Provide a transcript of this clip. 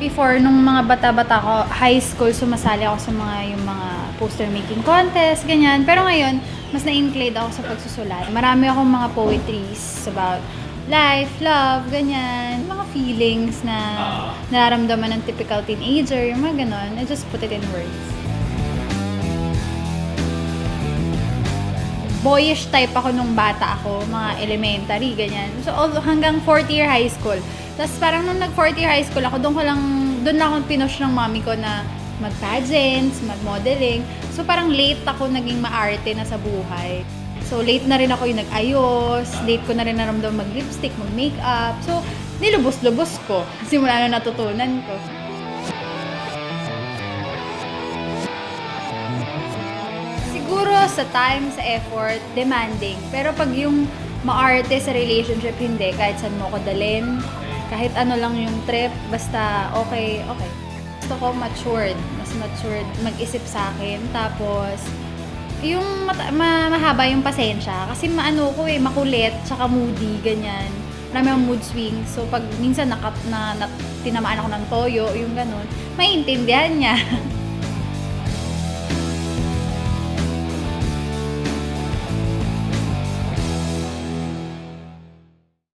before, nung mga bata-bata ko, high school, sumasali ako sa yung mga poster making contest, ganyan. Pero ngayon, mas na-include ako sa pagsusulat. Marami akong mga poetries about life, love, ganyan. Mga feelings na nararamdaman ng typical teenager, yung mga ganon. I just put it in words. Boyish type ako nung bata ako, mga elementary, ganyan. So, hanggang 4th year high school. Tapos parang nung nag 4th year high school ako, doon lang ako pinush ng mommy ko na mag-pageants, mag-modeling. So, parang late ako naging maarte na sa buhay. So, late na rin ako yung nag-ayos, late ko na rin naramdaman mag-lipstick, mag-makeup. So, nilubos-lubos ko. Simula na natutunan ko. Siguro sa time, sa effort, demanding. Pero pag yung maarte sa relationship, hindi. Kahit saan mo ko dalhin, kahit ano lang yung trip, basta okay. Gusto ko matured, mas matured mag-isip sa akin. Tapos, yung mahaba yung pasensya. Kasi makulit, tsaka moody, ganyan. Marami akong mood swings. So, pag minsan tinamaan ako ng toyo, yung ganun, maiintindihan niya.